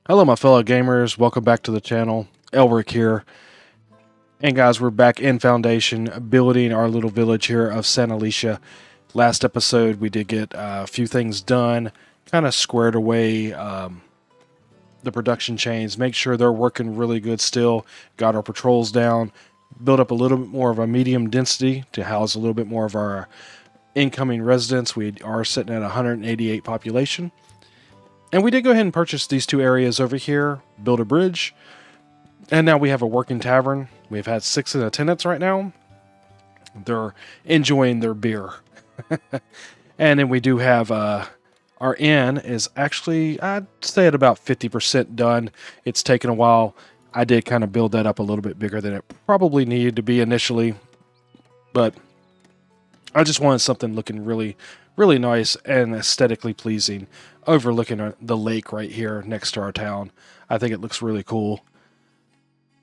Hello, my fellow gamers. Welcome back to the channel. Elric here. And guys, we're back in Foundation, building our little village here of Santa Alicia. Last episode, we did get a few things done, kind of squared away the production chains, make sure they're working really good still, got our patrols down, built up a little bit more of a medium density to house a little bit more of our incoming residents. We are sitting at 188 population. And we did go ahead and purchase these two areas over here, build a bridge, and now we have a working tavern. We've had 6 in attendance right now. They're enjoying their beer. And then we do have our inn is actually, I'd say, at about 50% done. It's taken a while. I did kind of build that up a little bit bigger than it probably needed to be initially, but I just wanted something looking really, really nice and aesthetically pleasing, overlooking the lake right here next to our town. I think it looks really cool.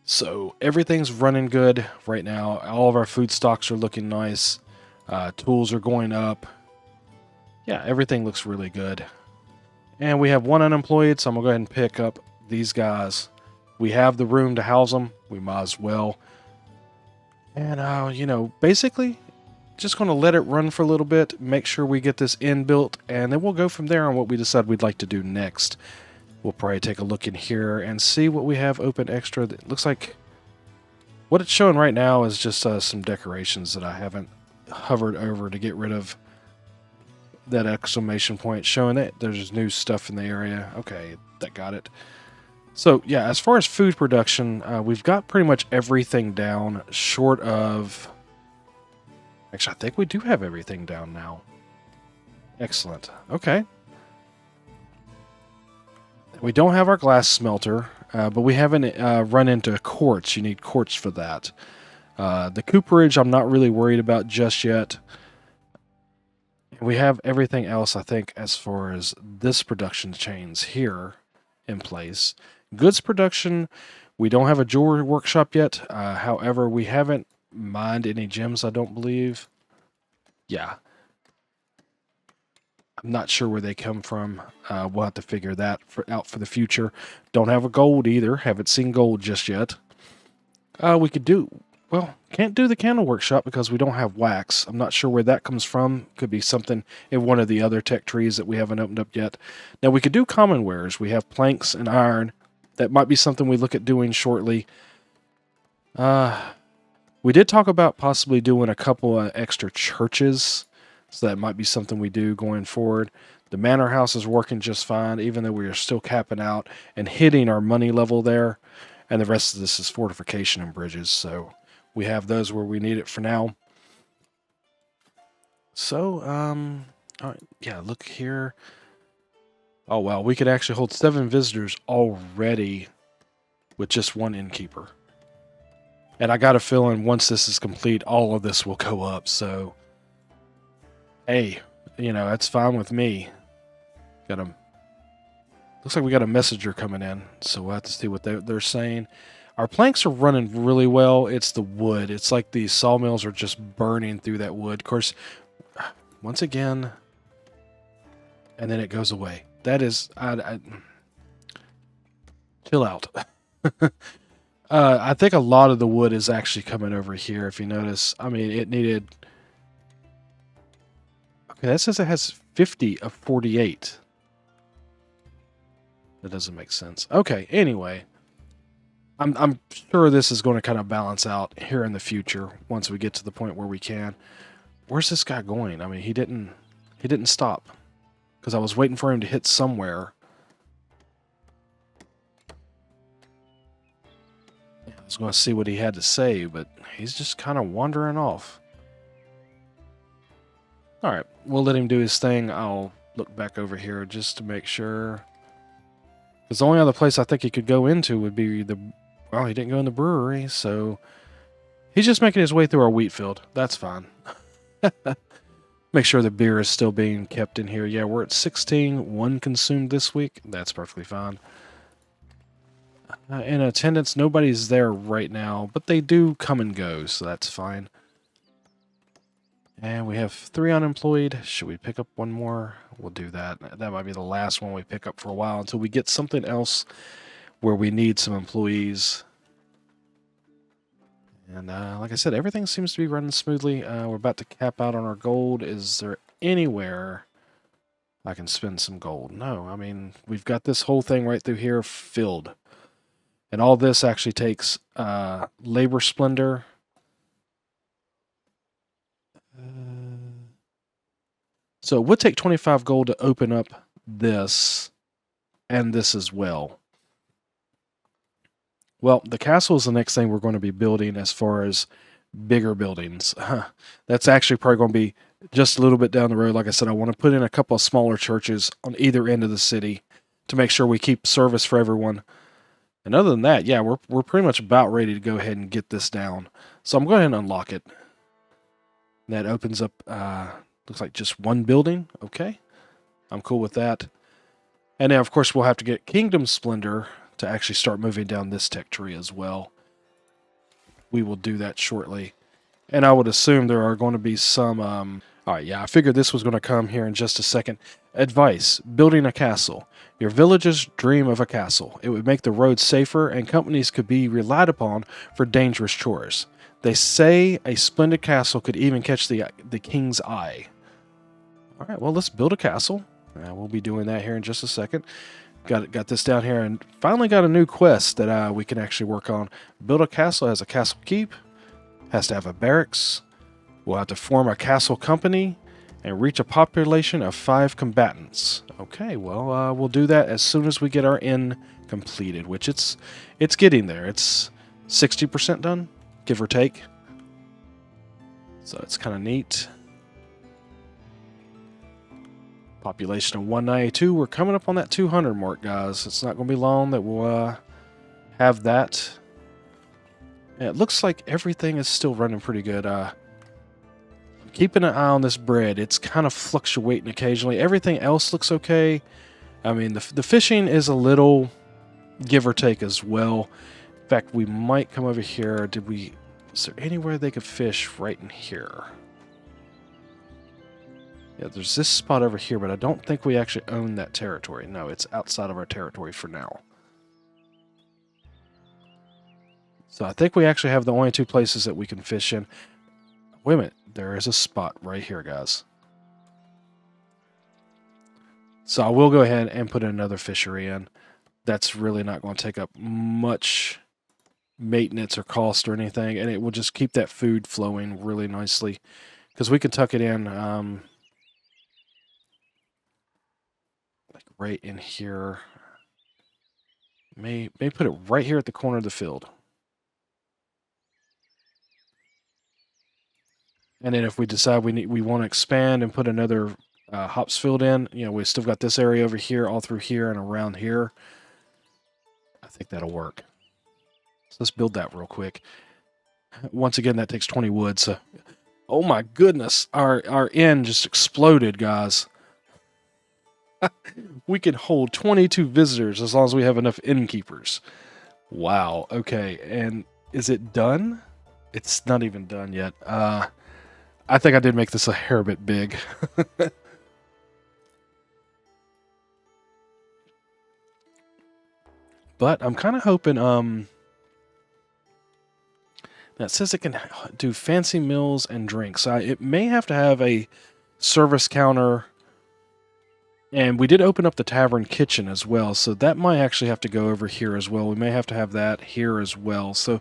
So everything's running good right now. All of our food stocks are looking nice. Tools are going up. Yeah, everything looks really good. And we have one unemployed, so I'm going to go ahead and pick up these guys. We have the room to house them. We might as well. And, basically, just going to let it run for a little bit, make sure we get this inn built, and then we'll go from there on what we decide we'd like to do next. We'll probably take a look in here and see what we have open extra. It looks like what it's showing right now is just some decorations that I haven't hovered over to get rid of that exclamation point showing that there's new stuff in the area. Okay, that got it. So yeah, as far as food production, we've got pretty much everything down short of... Actually, I think we do have everything down now. Excellent. Okay. We don't have our glass smelter, but we haven't run into quartz. You need quartz for that. The cooperage I'm not really worried about just yet. We have everything else, I think, as far as this production chains here in place. Goods production, we don't have a jewelry workshop yet. However, we haven't mined any gems, I don't believe. Yeah. I'm not sure where they come from. We'll have to figure that out for the future. Don't have a gold either. Haven't seen gold just yet. We could do... Well, can't do the candle workshop because we don't have wax. I'm not sure where that comes from. Could be something in one of the other tech trees that we haven't opened up yet. Now, we could do common wares. We have planks and iron. That might be something we look at doing shortly. We did talk about possibly doing a couple of extra churches. So that might be something we do going forward. The manor house is working just fine, even though we are still capping out and hitting our money level there. And the rest of this is fortification and bridges. So we have those where we need it for now. So, yeah, look here. Oh, wow, we could actually hold 7 visitors already with just 1 innkeeper. And I got a feeling once this is complete, all of this will go up. So, hey, that's fine with me. Looks like we got a messenger coming in, so we'll have to see what they're saying. Our planks are running really well. It's the wood. It's like these sawmills are just burning through that wood. Of course, once again, and then it goes away. That is... chill out. I think a lot of the wood is actually coming over here, if you notice. I mean, it needed... Okay, that says it has 50 of 48. That doesn't make sense. Okay, anyway. I'm sure this is going to kind of balance out here in the future once we get to the point where we can. Where's this guy going? I mean, he didn't stop because I was waiting for him to hit somewhere. I was going to see what he had to say, but he's just kind of wandering off. All right, we'll let him do his thing. I'll look back over here just to make sure. Because the only other place I think he could go into would be the... Well, he didn't go in the brewery, so... He's just making his way through our wheat field. That's fine. Make sure the beer is still being kept in here. Yeah, we're at 16. 1 consumed this week. That's perfectly fine. In attendance, nobody's there right now, but they do come and go, so that's fine. And we have 3 unemployed. Should we pick up one more? We'll do that. That might be the last one we pick up for a while until we get something else where we need some employees. And like I said, everything seems to be running smoothly. We're about to cap out on our gold. Is there anywhere I can spend some gold? No, I mean, we've got this whole thing right through here filled. And all this actually takes labor splendor. So it would take 25 gold to open up this and this as well. Well, the castle is the next thing we're going to be building as far as bigger buildings. That's actually probably going to be just a little bit down the road. Like I said, I want to put in a couple of smaller churches on either end of the city to make sure we keep service for everyone. And other than that, yeah, we're pretty much about ready to go ahead and get this down. So I'm going to unlock it. That opens up, looks like just one building. Okay, I'm cool with that. And now, of course, we'll have to get Kingdom Splendor to actually start moving down this tech tree as well. We will do that shortly. And I would assume there are going to be some... all right, yeah, I figured this was going to come here in just a second. Advice: building a castle. Your villagers dream of a castle. It would make the roads safer, and companies could be relied upon for dangerous chores. They say a splendid castle could even catch the king's eye. All right, well, let's build a castle. We'll be doing that here in just a second. Got this down here, and finally got a new quest that we can actually work on. Build a castle. Has a castle keep. Has to have a barracks. We'll have to form a castle company and reach a population of 5 combatants. Okay, well, we'll do that as soon as we get our inn completed, which it's getting there. It's 60% done, give or take. So it's kind of neat. Population of 192. We're coming up on that 200 mark, guys. It's not going to be long that we'll have that. And it looks like everything is still running pretty good. Keeping an eye on this bread. It's kind of fluctuating occasionally. Everything else looks okay. I mean, the fishing is a little give or take as well. In fact, we might come over here. Is there anywhere they could fish right in here? Yeah, there's this spot over here, but I don't think we actually own that territory. No, it's outside of our territory for now. So I think we actually have the only 2 places that we can fish in. Wait a minute. There is a spot right here, guys. So I will go ahead and put another fishery in. That's really not going to take up much maintenance or cost or anything, and it will just keep that food flowing really nicely. Because we can tuck it in like right in here. May put it right here at the corner of the field. And then if we decide we want to expand and put another hops field in, you know, we've still got this area over here, all through here and around here. I think that'll work. So let's build that real quick. Once again, that takes 20 wood. So, oh my goodness, our inn just exploded, guys. We can hold 22 visitors as long as we have enough innkeepers. Wow. Okay, and is it done? It's not even done yet. I think I did make this a hair bit big. But I'm kind of hoping, that says it can do fancy meals and drinks. It may have to have a service counter, and we did open up the tavern kitchen as well, so that might actually have to go over here as well. We may have to have that here as well, so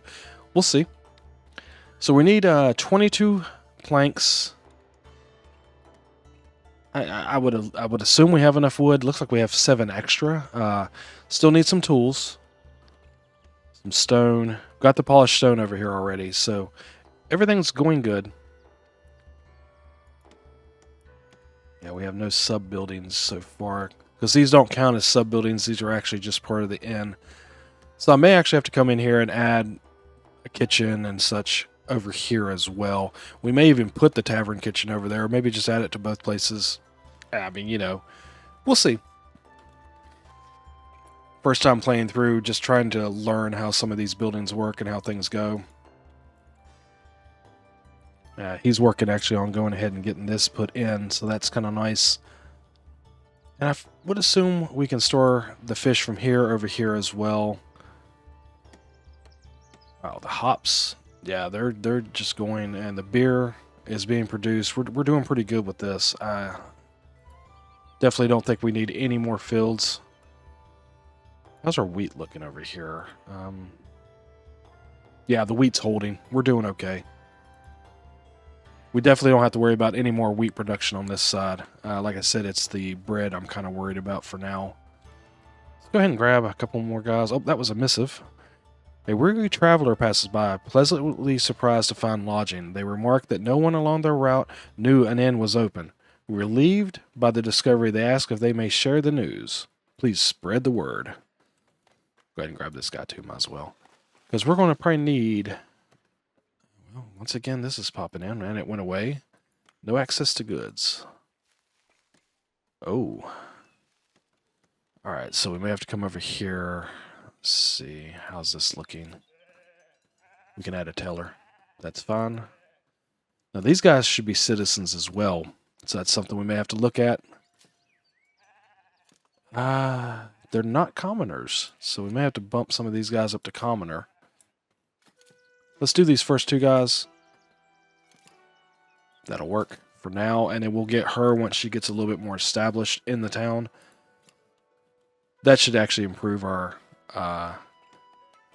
we'll see. So we need 22 planks. I would assume we have enough wood. Looks like we have 7 extra. Still need some tools, some stone. Got the polished stone over here already, so everything's going good. Yeah, we have no sub buildings so far because these don't count as sub buildings. These are actually just part of the inn. So I may actually have to come in here and add a kitchen and such over here as well. We may even put the tavern kitchen over there, or maybe just add it to both places. I mean, you know, we'll see. First time playing through, just trying to learn how some of these buildings work and how things go. He's working actually on going ahead and getting this put in, so that's kind of nice. And I would assume we can store the fish from here over here as well. Wow, the hops, yeah, they're just going, and the beer is being produced. We're doing pretty good with this. I definitely don't think we need any more fields. How's our wheat looking over here? Yeah, the wheat's holding. We're doing okay. We definitely don't have to worry about any more wheat production on this side. Like I said, it's the bread I'm kind of worried about for now. Let's go ahead and grab a couple more guys. Oh, that was a missive. A weary traveler passes by, pleasantly surprised to find lodging. They remark that no one along their route knew an inn was open. Relieved by the discovery, they ask if they may share the news. Please spread the word. Go ahead and grab this guy too, might as well. Because we're going to probably need... Well, once again, this is popping in, and it went away. No access to goods. Oh. Alright, so we may have to come over here. Let's see. How's this looking? We can add a teller. That's fine. Now, these guys should be citizens as well. So that's something we may have to look at. They're not commoners. So we may have to bump some of these guys up to commoner. Let's do these first two guys. That'll work for now. And then we'll get her once she gets a little bit more established in the town. That should actually improve our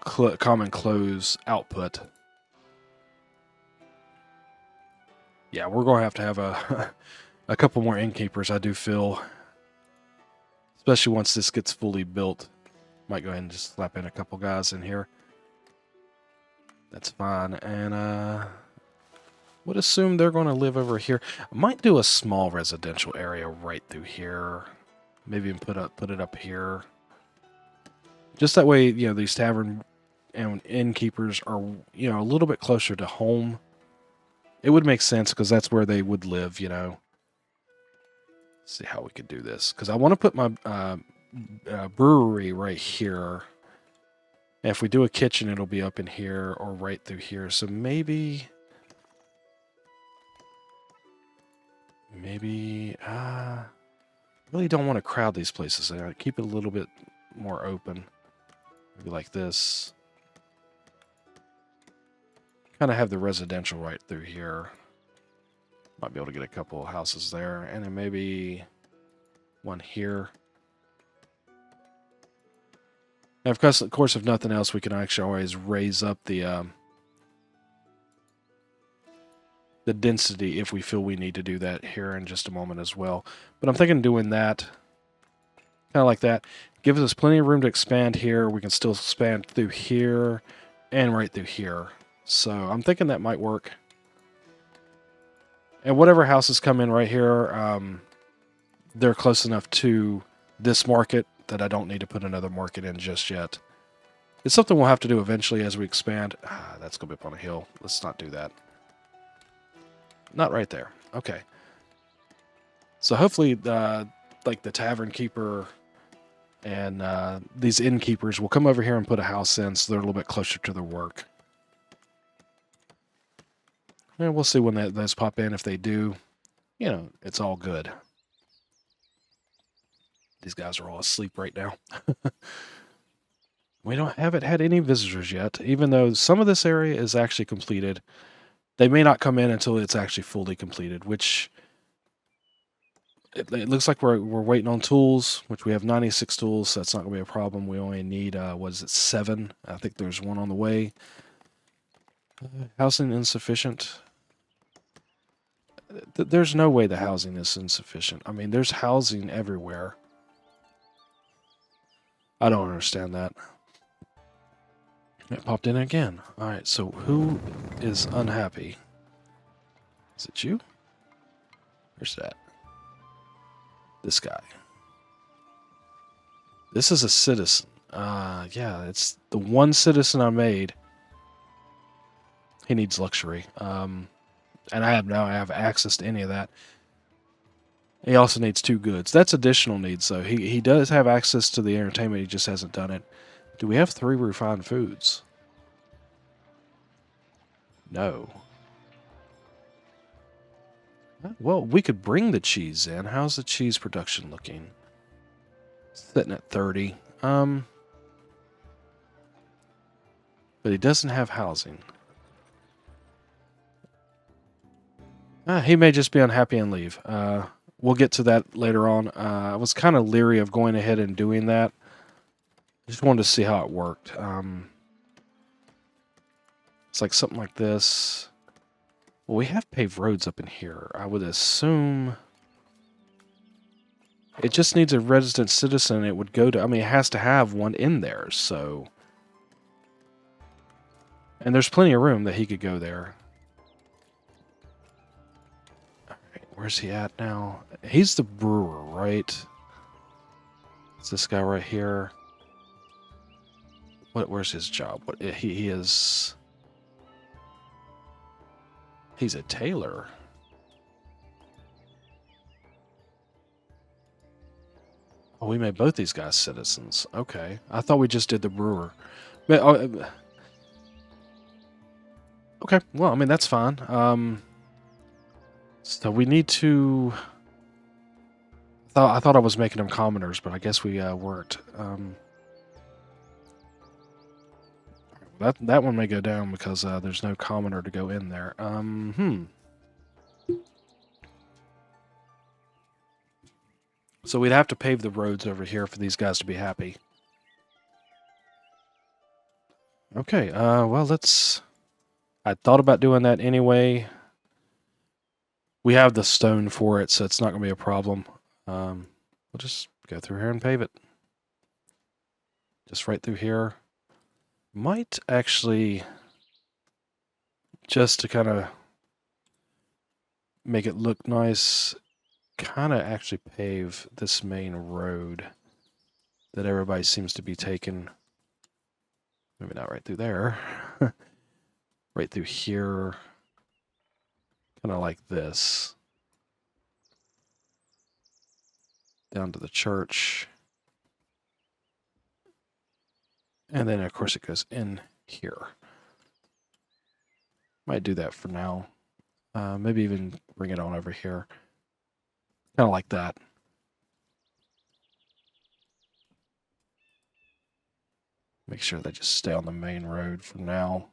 common clothes output. Yeah, we're going to have a couple more innkeepers, I do feel. Especially once this gets fully built. Might go ahead and just slap in a couple guys in here. That's fine. And would assume they're going to live over here. I might do a small residential area right through here. Maybe even put it up here. Just that way, you know, these tavern and innkeepers are, you know, a little bit closer to home. It would make sense because that's where they would live, you know. Let's see how we could do this. Because I want to put my brewery right here. And if we do a kitchen, it'll be up in here or right through here. So maybe... I really don't want to crowd these places. I keep it a little bit more open. Maybe like this. Kind of have the residential right through here. Might be able to get a couple of houses there. And then maybe one here. And of course, if nothing else, we can actually always raise up the density if we feel we need to do that here in just a moment as well. But I'm thinking doing that, kind of like that. Gives us plenty of room to expand here. We can still expand through here and right through here. So I'm thinking that might work. And whatever houses come in right here, they're close enough to this market that I don't need to put another market in just yet. It's something we'll have to do eventually as we expand. That's going to be up on a hill. Let's not do that. Not right there. Okay. So hopefully, like the tavern keeper and these innkeepers will come over here and put a house in so they're a little bit closer to their work. And we'll see when those pop in. If they do, you know, it's all good. These guys are all asleep right now. We haven't had any visitors yet, even though some of this area is actually completed. They may not come in until it's actually fully completed, which it looks like we're waiting on tools, which we have 96 tools, so that's not going to be a problem. We only need, 7? I think there's one on the way. Housing insufficient. There's no way the housing is insufficient. I mean, there's housing everywhere. I don't understand that. It popped in again. Alright, so who is unhappy? Is it you? Where's that? This guy. This is a citizen. Yeah, it's the one citizen I made. He needs luxury. And I have access to any of that. He also needs 2 goods. That's additional needs, though. He does have access to the entertainment, he just hasn't done it. Do we have 3 refined foods? No. Well, we could bring the cheese in. How's the cheese production looking? Sitting at 30. But he doesn't have housing. He may just be unhappy and leave. We'll get to that later on. I was kind of leery of going ahead and doing that. I just wanted to see how it worked. It's like something like this. Well, we have paved roads up in here. I would assume it just needs a resident citizen. It would go to, I mean, it has to have one in there, so. And there's plenty of room that he could go there. All right, where's he at now? He's the brewer, right? It's this guy right here. Where's his job? He is. He's a tailor. Oh, we made both these guys citizens. Okay. I thought we just did the brewer. But, okay. Well, I mean, that's fine. So we need to... I thought I was making them commoners, but I guess we weren't. That one may go down because there's no commoner to go in there. So we'd have to pave the roads over here for these guys to be happy. Okay, well, let's... I thought about doing that anyway. We have the stone for it, so it's not going to be a problem. We'll just go through here and pave it. Just right through here. Might actually, just to kind of make it look nice, kind of actually pave this main road that everybody seems to be taking. Maybe not right through there. Right through here. Kind of like this. Down to the church. And then, of course, it goes in here. Might do that for now. Maybe even bring it on over here. Kind of like that. Make sure they just stay on the main road for now.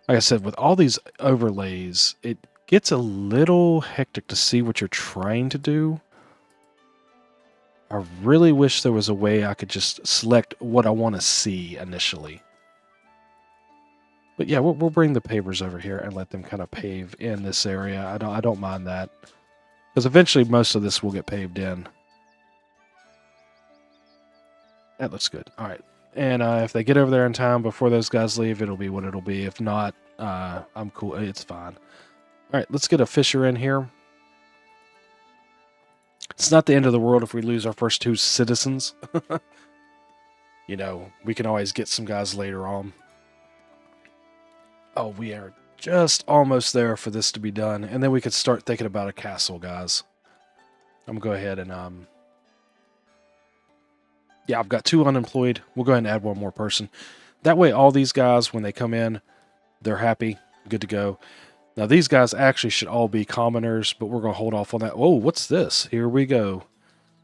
Like I said, with all these overlays, it gets a little hectic to see what you're trying to do. I really wish there was a way I could just select what I want to see initially. But yeah, we'll bring the pavers over here and let them kind of pave in this area. I don't mind that. Because eventually most of this will get paved in. That looks good. All right. And if they get over there in time before those guys leave, it'll be what it'll be. If not, I'm cool. It's fine. All right, let's get a fisher in here. It's not the end of the world if we lose our first 2 citizens. You know, we can always get some guys later on. Oh, we are just almost there for this to be done. And then we could start thinking about a castle, guys. I'm going to go ahead and... Yeah, I've got 2 unemployed. We'll go ahead and add 1 more person. That way, all these guys, when they come in, they're happy, good to go. Now, these guys actually should all be commoners, but we're going to hold off on that. Oh, what's this? Here we go.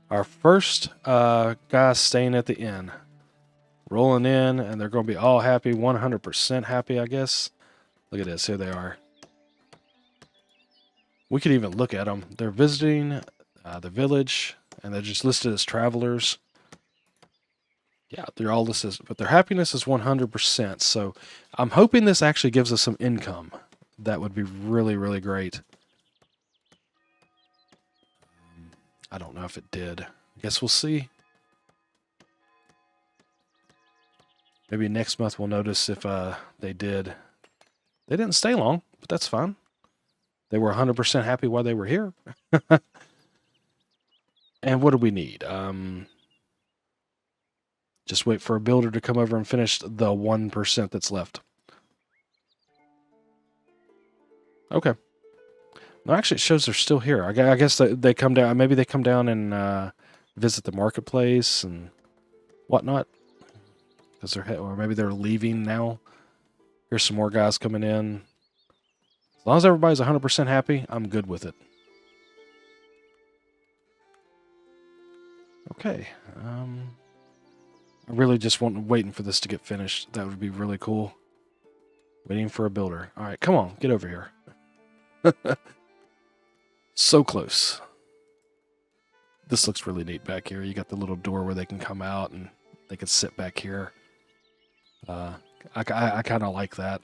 Our first guy staying at the inn. Rolling in, and they're going to be all happy, 100% happy, I guess. Look at this. Here they are. We could even look at them. They're visiting the village, and they're just listed as travelers. Yeah, they're all listed, but their happiness is 100%. So I'm hoping this actually gives us some income. That would be really, really great. I don't know if it did. I guess we'll see. Maybe next month we'll notice if they did. They didn't stay long, but that's fine. They were 100% happy while they were here. And what do we need? Just wait for a builder to come over and finish the 1% that's left. Okay. No, actually, it shows they're still here. I guess they come down. Maybe they come down and visit the marketplace and whatnot. Or maybe they're leaving now. Here's some more guys coming in. As long as everybody's 100% happy, I'm good with it. Okay. I really just waiting for this to get finished. That would be really cool. Waiting for a builder. All right, come on, get over here. So close. This looks really neat back here. You got the little door where they can come out and they can sit back here. I kind of like that.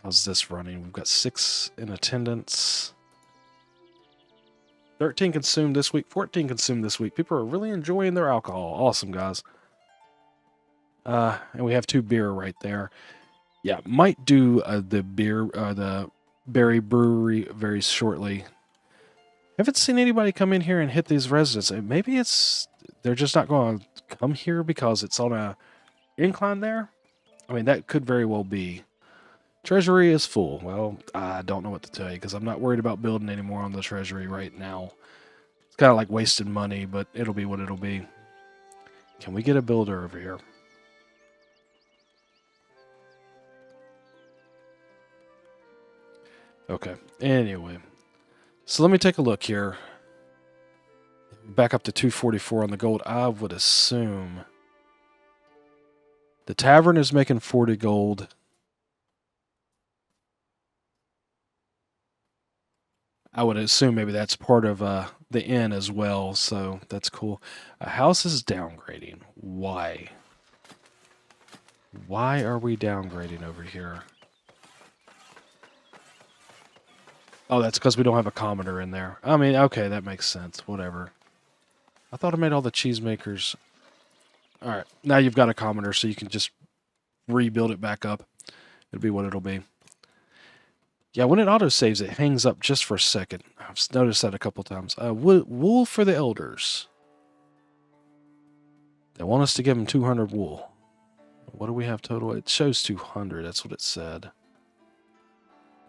How's this running? We've got 6 in attendance. 13 consumed this week. 14 consumed this week. People are really enjoying their alcohol. Awesome, guys. And we have 2 beer right there. Yeah, might do the Berry Brewery very shortly. Haven't seen anybody come in here and hit these residents. Maybe they're just not going to come here because it's on a incline there. I mean, that could very well be. Treasury is full. Well, I don't know what to tell you because I'm not worried about building anymore on the treasury right now. It's kind of like wasted money, but it'll be what it'll be. Can we get a builder over here? Okay. Anyway. So let me take a look here. Back up to 244 on the gold. I would assume the tavern is making 40 gold. I would assume maybe that's part of the inn as well, so that's cool. A house is downgrading. Why? Why are we downgrading over here? Oh, that's because we don't have a commoner in there. I mean, okay, that makes sense. Whatever. I thought I made all the cheesemakers. All right, now you've got a commoner, so you can just rebuild it back up. It'll be what it'll be. Yeah, when it autosaves, it hangs up just for a second. I've noticed that a couple times. Wool for the elders. They want us to give them 200 wool. What do we have total? It shows 200. That's what it said.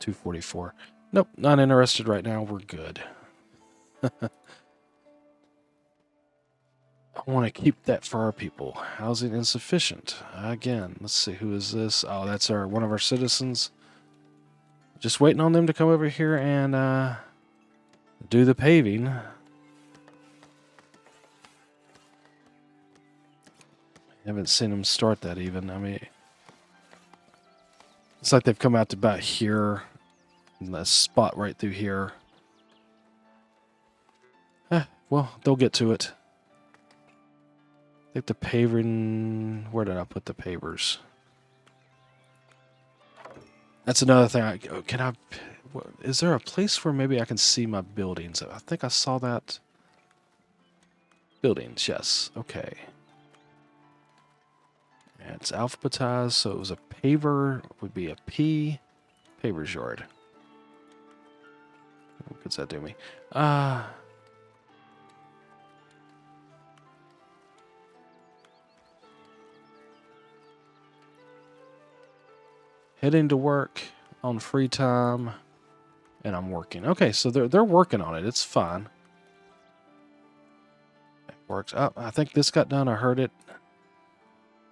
244. Nope, not interested right now. We're good. I want to keep that for our people. Housing insufficient. Again, let's see. Who is this? Oh, that's one of our citizens. Just waiting on them to come over here and do the paving. Haven't seen them start that even. I mean, it's like they've come out to about here. And that spot right through here. Well, they'll get to it. I think the paving... Where did I put the pavers? That's another thing. Is there a place where maybe I can see my buildings? I think I saw that. Buildings, yes. Okay. And it's alphabetized, so it was a paver, would be a P. Paver's yard. What does that do me? Heading to work on free time, and I'm working. Okay, so they're working on it. It's fine. It works. Oh, I think this got done. I heard it.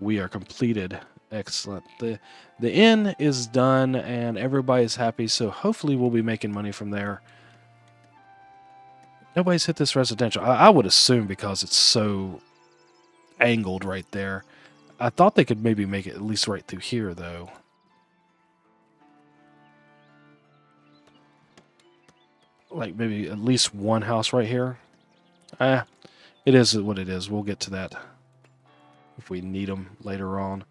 We are completed. Excellent. The inn is done, and everybody's happy. So hopefully we'll be making money from there. Nobody's hit this residential. I would assume because it's so angled right there. I thought they could maybe make it at least right through here, though. Like maybe at least one house right here. It is what it is. We'll get to that if we need them later on.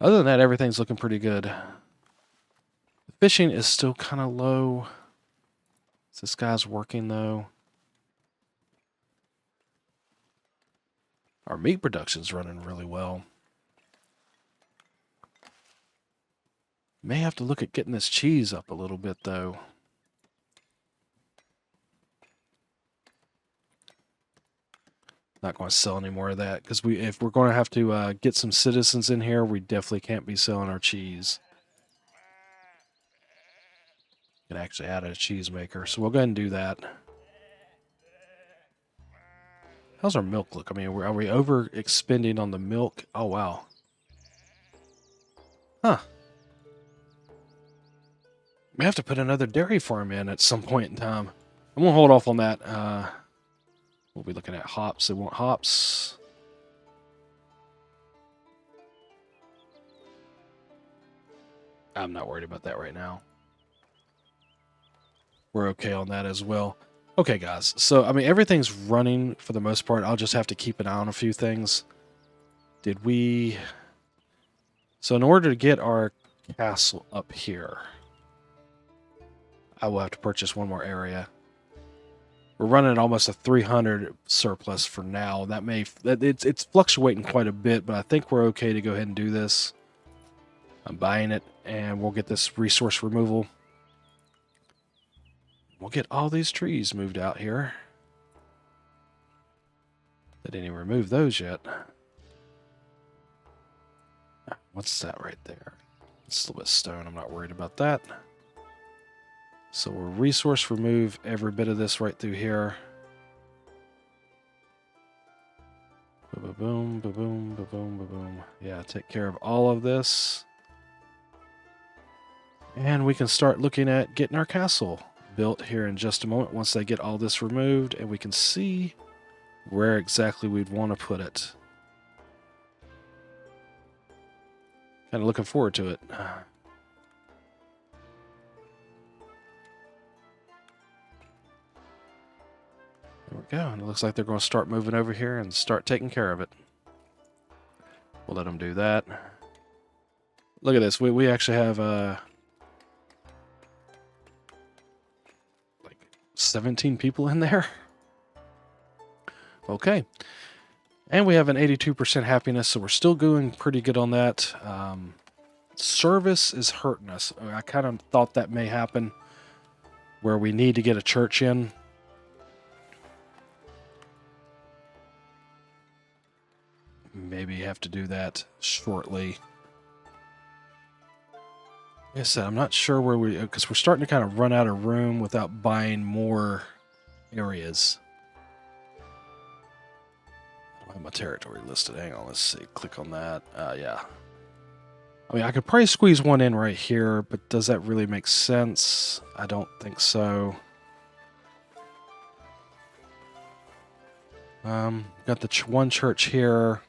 Other than that, everything's looking pretty good. The fishing is still kind of low. This guy's working, though. Our meat production's running really well. May have to look at getting this cheese up a little bit, though. Not going to sell any more of that because if we're going to have to get some citizens in here, we definitely can't be selling our cheese. Can actually add a cheese maker, so we'll go ahead and do that. How's our milk look? I mean, are we over expending on the milk? Oh wow. Huh. We have to put another dairy farm in at some point in time. I'm going to hold off on that. We'll be looking at hops. They want hops. I'm not worried about that right now. We're okay on that as well. Okay, guys. So, I mean, everything's running for the most part. I'll just have to keep an eye on a few things. Did we... So, in order to get our castle up here, I will have to purchase one more area. We're running at almost a 300 surplus for now. That may... It's fluctuating quite a bit, but I think we're okay to go ahead and do this. I'm buying it, and we'll get this resource removal. We'll get all these trees moved out here. They didn't even remove those yet. What's that right there? It's a little bit of stone. I'm not worried about that. So we'll resource remove every bit of this right through here. Ba-boom, ba-boom, ba-boom, ba-boom. Yeah, take care of all of this. And we can start looking at getting our castle built here in just a moment once they get all this removed, and we can see where exactly we'd want to put it. Kind of looking forward to it. There we go. And it looks like they're going to start moving over here and start taking care of it. We'll let them do that. Look at this. We actually have like 17 people in there. Okay. And we have an 82% happiness, so we're still going pretty good on that. Service is hurting us. I kind of thought that may happen where we need to get a church in. Maybe have to do that shortly. Like I said, I'm not sure where because we're starting to kind of run out of room without buying more areas. I don't have my territory listed. Hang on, let's see. Click on that. Yeah. I mean, I could probably squeeze one in right here, but does that really make sense? I don't think so. Got the one church here.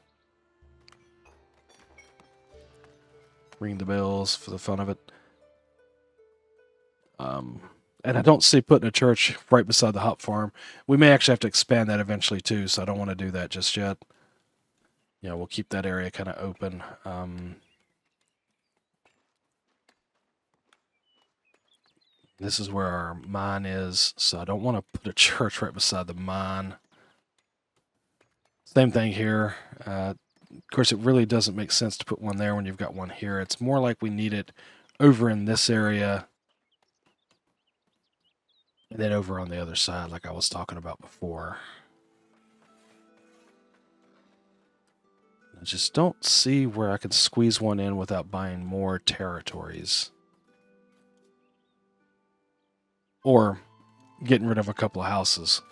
Ring the bells for the fun of it. And I don't see putting a church right beside the hop farm. We may actually have to expand that eventually too, so I don't want to do that just yet. Yeah, we'll keep that area kind of open. This is where our mine is, so I don't want to put a church right beside the mine. Same thing here. Of course, it really doesn't make sense to put one there when you've got one here. It's more like we need it over in this area and then over on the other side like I was talking about before. I just don't see where I can squeeze one in without buying more territories. Or getting rid of a couple of houses.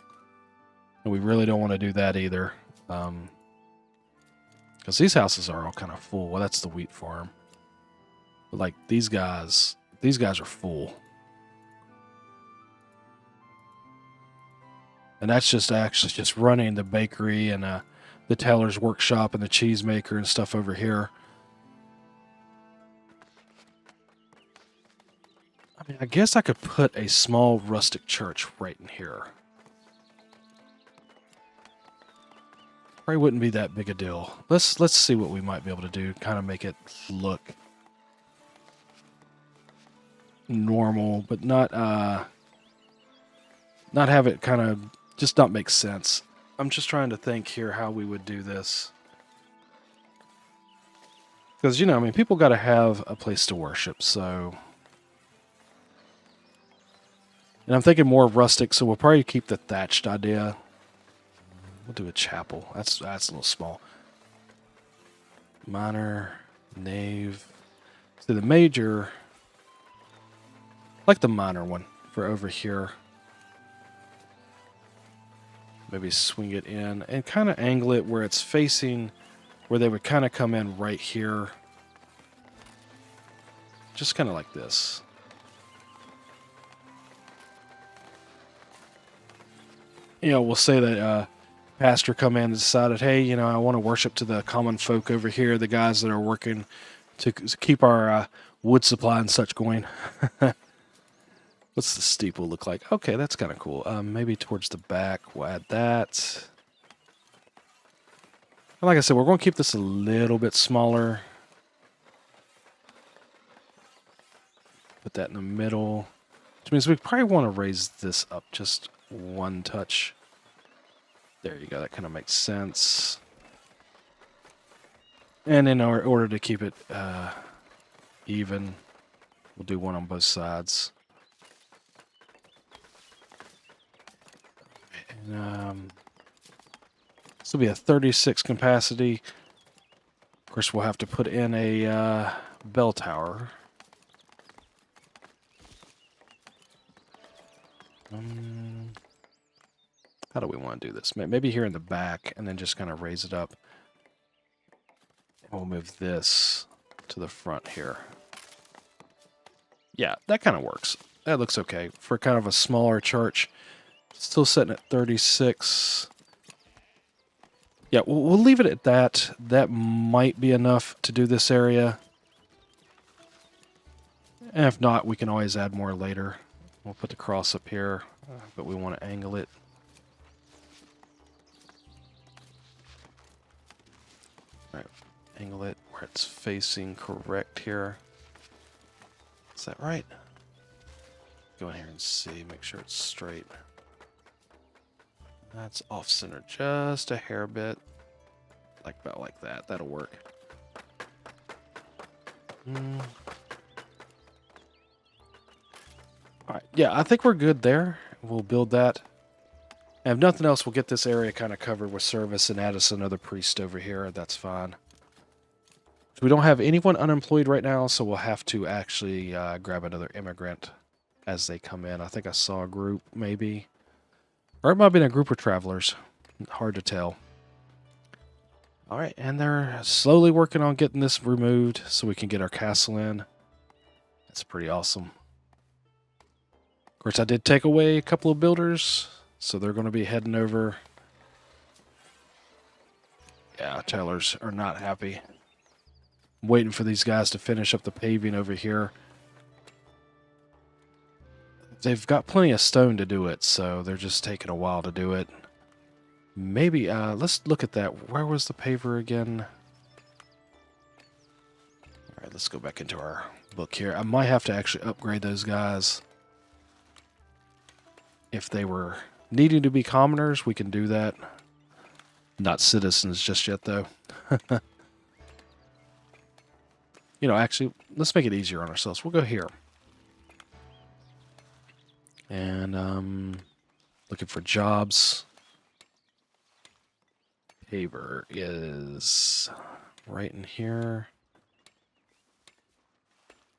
And we really don't want to do that either. Because these houses are all kind of full. Well, that's the wheat farm. But like these guys are full. And that's just actually just running the bakery and the tailor's workshop and the cheese maker and stuff over here. I mean, I guess I could put a small rustic church right in here. Probably wouldn't be that big a deal. Let's see what we might be able to do. Kind of make it look normal, but not have it kind of just not make sense. I'm just trying to think here how we would do this. Because, you know, I mean, people got to have a place to worship, so... And I'm thinking more rustic, so we'll probably keep the thatched idea. We'll do a chapel. That's a little small. Minor, nave. So the major... I like the minor one for over here. Maybe swing it in and kind of angle it where it's facing, where they would kind of come in right here. Just kind of like this. We'll say that pastor come in and decided, hey, I want to worship to the common folk over here, the guys that are working to keep our wood supply and such going. What's the steeple look like? Okay, that's kind of cool. Maybe towards the back, we'll add that. And like I said, we're going to keep this a little bit smaller. Put that in the middle. Which means we probably want to raise this up just one touch. There you go. That kind of makes sense. And in order to keep it even, we'll do one on both sides. And this will be a 36 capacity. Of course, we'll have to put in a bell tower. How do we want to do this? Maybe here in the back, and then just kind of raise it up. We'll move this to the front here. Yeah, that kind of works. That looks okay for kind of a smaller church. Still sitting at 36. Yeah, we'll leave it at that. That might be enough to do this area. And if not, we can always add more later. We'll put the cross up here, but we want to angle it. All right, angle it where it's facing correct here. Is that right? Go in here and see, make sure it's straight. That's off center just a hair bit. About like that. That'll work. Alright, yeah, I think we're good there. We'll build that. And if nothing else, we'll get this area kind of covered with service and add us another priest over here. That's fine. So we don't have anyone unemployed right now, so we'll have to actually grab another immigrant as they come in. I think I saw a group, maybe. Or it might have been a group of travelers. Hard to tell. Alright, and they're slowly working on getting this removed so we can get our castle in. That's pretty awesome. Of course, I did take away a couple of builders, so they're going to be heading over. Yeah, tellers are not happy. I'm waiting for these guys to finish up the paving over here. They've got plenty of stone to do it, so they're just taking a while to do it. Maybe, let's look at that. Where was the paver again? Alright, let's go back into our book here. I might have to actually upgrade those guys. If they were needing to be commoners, we can do that. Not citizens just yet, though. Actually, let's make it easier on ourselves. We'll go here. And, looking for jobs. Paver is right in here.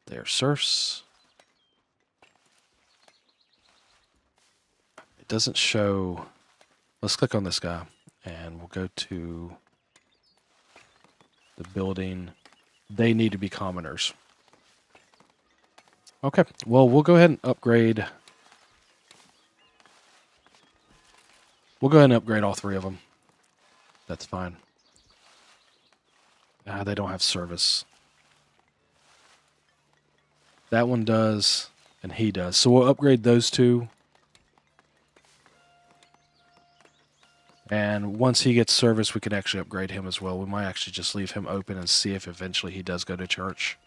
There, serfs. It doesn't show. Let's click on this guy, and we'll go to the building. They need to be commoners. Okay, well, we'll go ahead and upgrade. We'll go ahead and upgrade all three of them. That's fine. They don't have service. That one does, and he does. So we'll upgrade those two. And once he gets service, we can actually upgrade him as well. We might actually just leave him open and see if eventually he does go to church.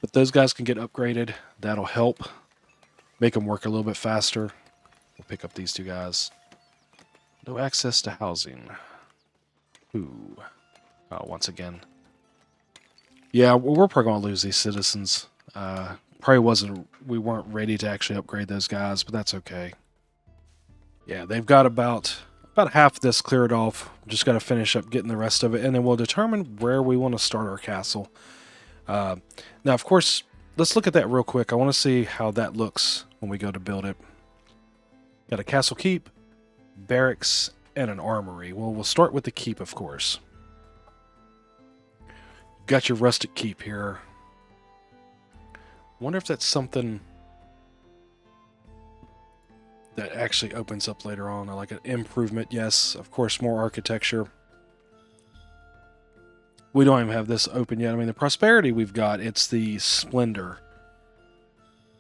But those guys can get upgraded. That'll help make them work a little bit faster. We'll pick up these two guys. No access to housing. Ooh. Oh, once again. Yeah, we're probably going to lose these citizens. We weren't ready to actually upgrade those guys, but that's okay. Yeah, they've got about half of this cleared off. Just got to finish up getting the rest of it, and then we'll determine where we want to start our castle. Now, of course, let's look at that real quick. I want to see how that looks when we go to build it. Got a castle keep, barracks, and an armory. Well, we'll start with the keep, of course. Got your rustic keep here. Wonder if that's something... that actually opens up later on. I like an improvement. Yes, of course, more architecture. We don't even have this open yet. I mean, the prosperity we've got, it's the splendor.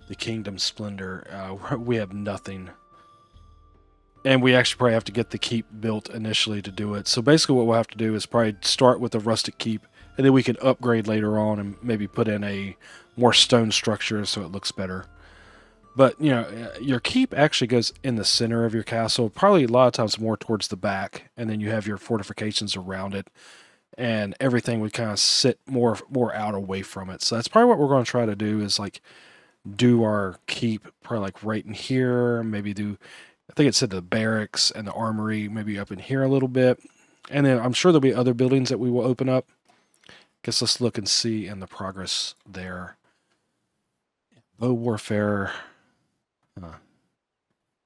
The kingdom splendor. We have nothing. And we actually probably have to get the keep built initially to do it. So basically what we'll have to do is probably start with a rustic keep, and then we can upgrade later on and maybe put in a more stone structure so it looks better. But, your keep actually goes in the center of your castle, probably a lot of times more towards the back, and then you have your fortifications around it, and everything would kind of sit more out away from it. So that's probably what we're going to try to do is like do our keep probably like right in here, maybe do, I think it said the barracks and the armory maybe up in here a little bit. And then I'm sure there'll be other buildings that we will open up. Guess let's look and see in the progress there. Bow warfare.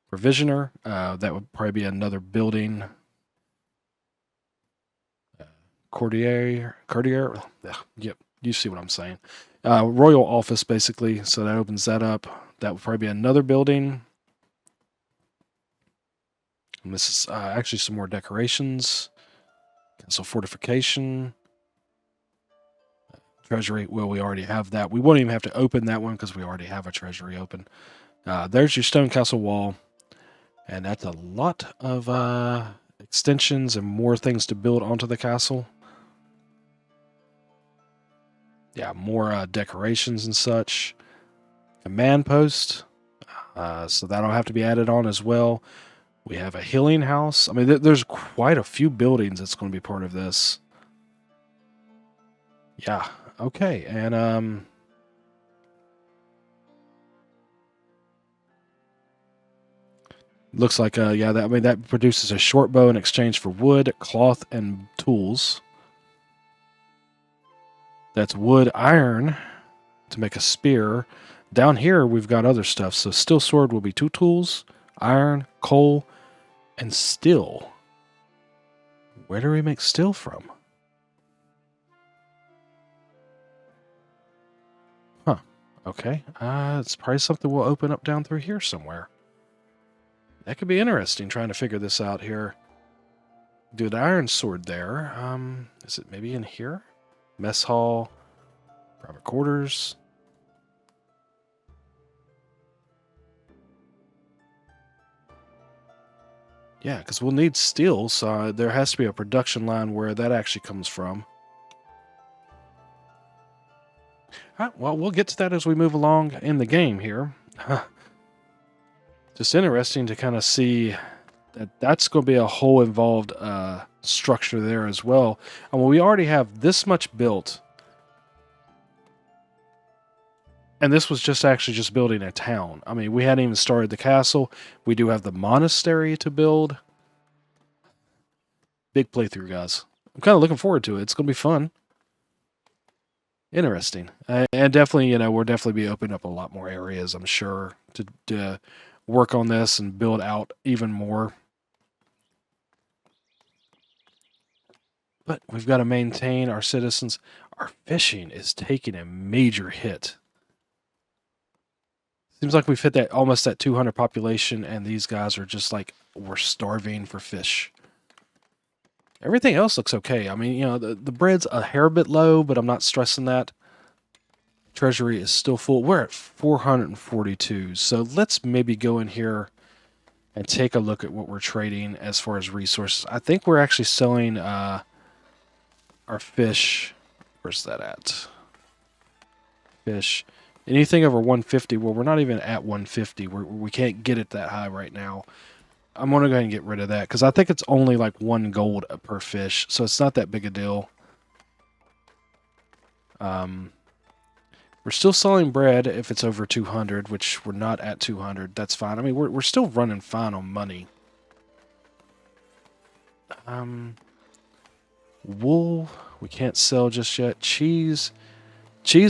Provisioner. That would probably be another building. Courtier. Yep, you see what I'm saying. Royal office, basically. So that opens that up. That would probably be another building. And this is actually some more decorations. Castle fortification. Treasury. Well, we already have that. We won't even have to open that one because we already have a treasury open. There's your stone castle wall. And that's a lot of extensions and more things to build onto the castle. Yeah, more decorations and such. Command post. So that'll have to be added on as well. We have a healing house. I mean, there's quite a few buildings that's going to be part of this. Yeah, okay. And looks like that produces a short bow in exchange for wood, cloth, and tools. That's wood, iron to make a spear. Down here we've got other stuff. So steel sword will be 2 tools, iron, coal, and steel. Where do we make steel from? Huh. Okay. It's probably something we'll open up down through here somewhere. That could be interesting trying to figure this out here. Do the iron sword there. Is it maybe in here? Mess hall, private quarters. Yeah, because we'll need steel, so there has to be a production line where that actually comes from. All right, well, we'll get to that as we move along in the game here. Just interesting to kind of see that that's going to be a whole involved structure there as well. And when we already have this much built, and this was just building a town. I mean, we hadn't even started the castle. We do have the monastery to build. Big playthrough, guys. I'm kind of looking forward to it. It's going to be fun. Interesting. And definitely, we'll definitely be opening up a lot more areas, I'm sure, to work on this and build out even more. But we've got to maintain our citizens. Our fishing is taking a major hit. Seems like we've hit that almost that 200 population, and these guys are just like, we're starving for fish. Everything else looks okay. I mean, the bread's a hair bit low, but I'm not stressing that. Treasury is still full. We're at 442. So let's maybe go in here and take a look at what we're trading as far as resources. I think we're actually selling our fish. Where's that at? Fish. Anything over 150. Well, we're not even at 150. We can't get it that high right now. I'm going to go ahead and get rid of that because I think it's only like 1 gold per fish. So it's not that big a deal. We're still selling bread if it's over 200, which we're not at 200. That's fine. I mean, we're still running fine on money. Wool, we can't sell just yet. Cheese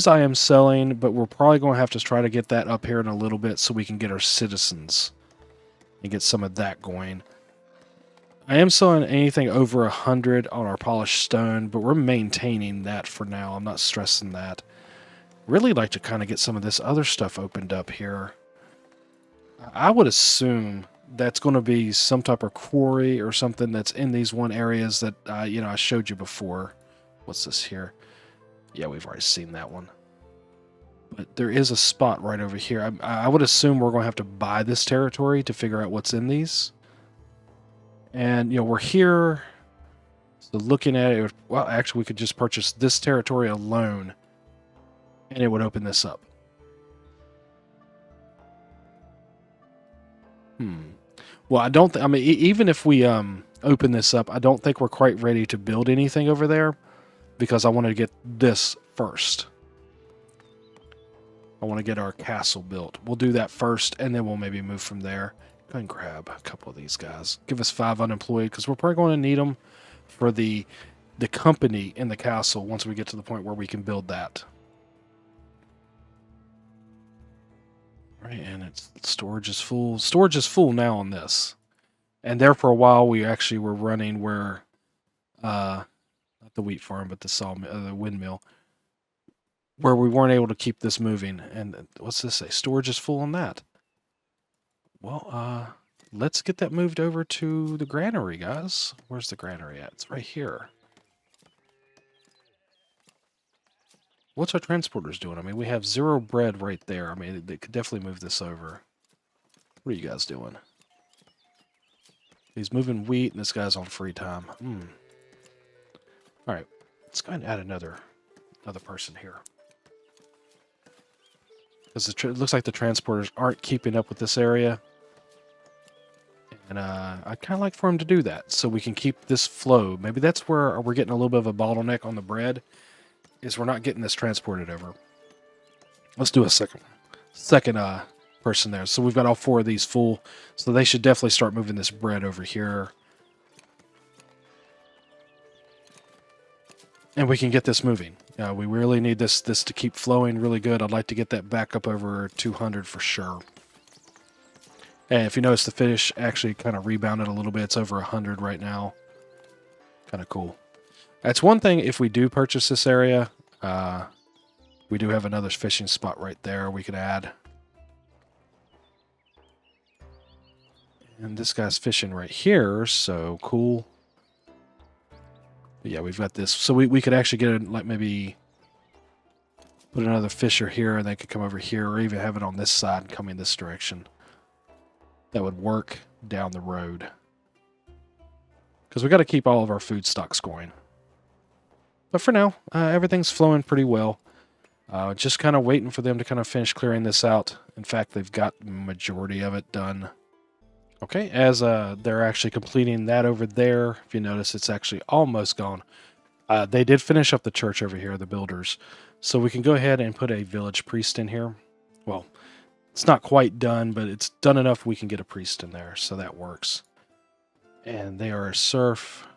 I am selling, but we're probably going to have to try to get that up here in a little bit so we can get our citizens and get some of that going. I am selling anything over 100 on our polished stone, but we're maintaining that for now. I'm not stressing that. Really like to kind of get some of this other stuff opened up here. I would assume that's going to be some type of quarry or something that's in these one areas that, I showed you before. What's this here? Yeah, we've already seen that one. But there is a spot right over here. I would assume we're going to have to buy this territory to figure out what's in these. And, we're here. So looking at it, well, actually, we could just purchase this territory alone, and it would open this up. Well, I don't. I mean, even if we open this up, I don't think we're quite ready to build anything over there because I want to get this first. I want to get our castle built. We'll do that first, and then we'll maybe move from there. Go and grab a couple of these guys. Give us 5 unemployed because we're probably going to need them for the company in the castle once we get to the point where we can build that. Right, and it's storage is full. Storage is full now on this. And there for a while we actually were running where not the wheat farm, but the sawmill, the windmill, where we weren't able to keep this moving. And what's this say? Storage is full on that. Well, let's get that moved over to the granary, guys. Where's the granary at? It's right here. What's our transporters doing? I mean, we have 0 bread right there. I mean, they could definitely move this over. What are you guys doing? He's moving wheat, and this guy's on free time. All right, let's go ahead and add another person here. Because it looks like the transporters aren't keeping up with this area. And I'd kind of like for him to do that so we can keep this flow. Maybe that's where we're getting a little bit of a bottleneck on the bread, is we're not getting this transported over. Let's do a second person there. So we've got all 4 of these full. So they should definitely start moving this bread over here. And we can get this moving. We really need this to keep flowing really good. I'd like to get that back up over 200 for sure. And if you notice, the fish actually kind of rebounded a little bit. It's over 100 right now. Kind of cool. That's one thing, if we do purchase this area, we do have another fishing spot right there we could add. And this guy's fishing right here, so cool. But yeah, we've got this. So we could actually get like maybe put another fisher here, and they could come over here, or even have it on this side and come in this direction. That would work down the road. Because we got to keep all of our food stocks going. But for now, everything's flowing pretty well. Just kind of waiting for them to kind of finish clearing this out. In fact, they've got the majority of it done. Okay, as they're actually completing that over there, if you notice, it's actually almost gone. They did finish up the church over here, the builders. So we can go ahead and put a village priest in here. Well, it's not quite done, but it's done enough we can get a priest in there, so that works. And they are a serf.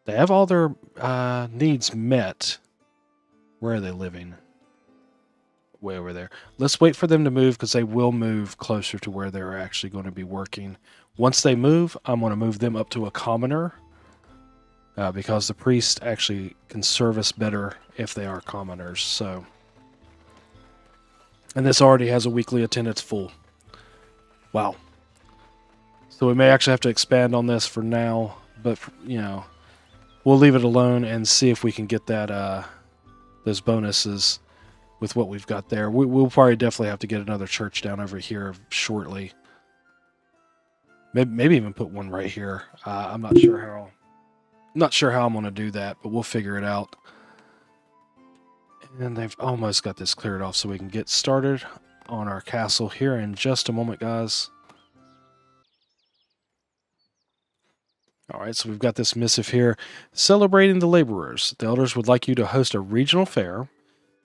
They have all their needs met. Where are they living? Way over there. Let's wait for them to move, because they will move closer to where they're actually going to be working. Once they move, I'm going to move them up to a commoner, because the priest actually can service better if they are commoners. So, and this already has a weekly attendance full. Wow. So we may actually have to expand on this for now, but we'll leave it alone and see if we can get that those bonuses with what we've got there. We'll probably definitely have to get another church down over here shortly. Maybe even put one right here. I'm not sure how. Not sure how I'm going to do that, but we'll figure it out. And they've almost got this cleared off, so we can get started on our castle here in just a moment, guys. All right, so we've got this missive here. Celebrating the laborers. The elders would like you to host a regional fair.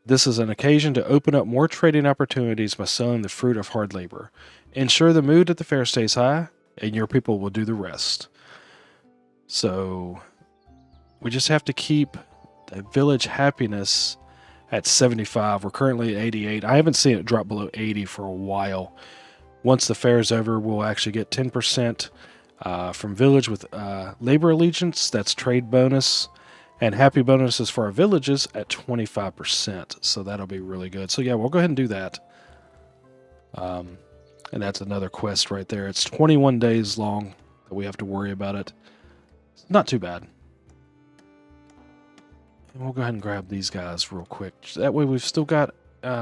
This is an occasion to open up more trading opportunities by selling the fruit of hard labor. Ensure the mood at the fair stays high, and your people will do the rest. So, we just have to keep the village happiness at 75. We're currently at 88. I haven't seen it drop below 80 for a while. Once the fair is over, we'll actually get 10% from village with labor allegiance. That's trade bonus. And happy bonuses for our villages at 25%. So that'll be really good. So yeah, we'll go ahead and do that. And that's another quest right there. It's 21 days long that we have to worry about it. It's not too bad. And we'll go ahead and grab these guys real quick. That way we've still got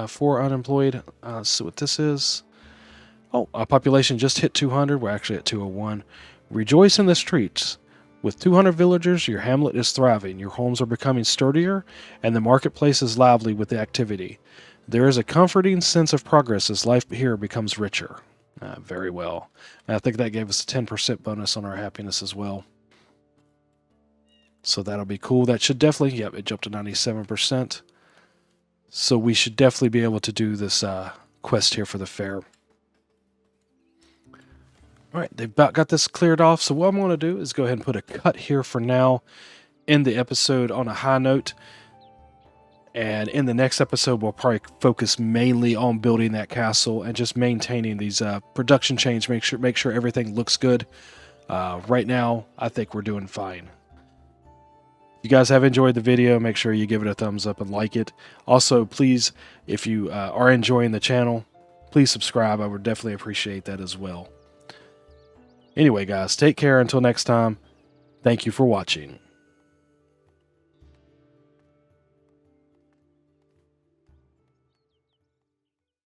4 unemployed. Let's see what this is. Oh, our population just hit 200. We're actually at 201. Rejoice in the streets. With 200 villagers, your hamlet is thriving. Your homes are becoming sturdier, and the marketplace is lively with the activity. There is a comforting sense of progress as life here becomes richer. Very well. And I think that gave us a 10% bonus on our happiness as well. So that'll be cool. That should definitely, yep, it jumped to 97%. So we should definitely be able to do this quest here for the fair. All right, they've about got this cleared off. So what I'm going to do is go ahead and put a cut here for now, end the episode on a high note. And in the next episode, we'll probably focus mainly on building that castle and just maintaining these production chains. Make sure everything looks good. Right now, I think we're doing fine. If you guys have enjoyed the video, make sure you give it a thumbs up and like it. Also, please, if you are enjoying the channel, please subscribe. I would definitely appreciate that as well. Anyway, guys, take care until next time. Thank you for watching.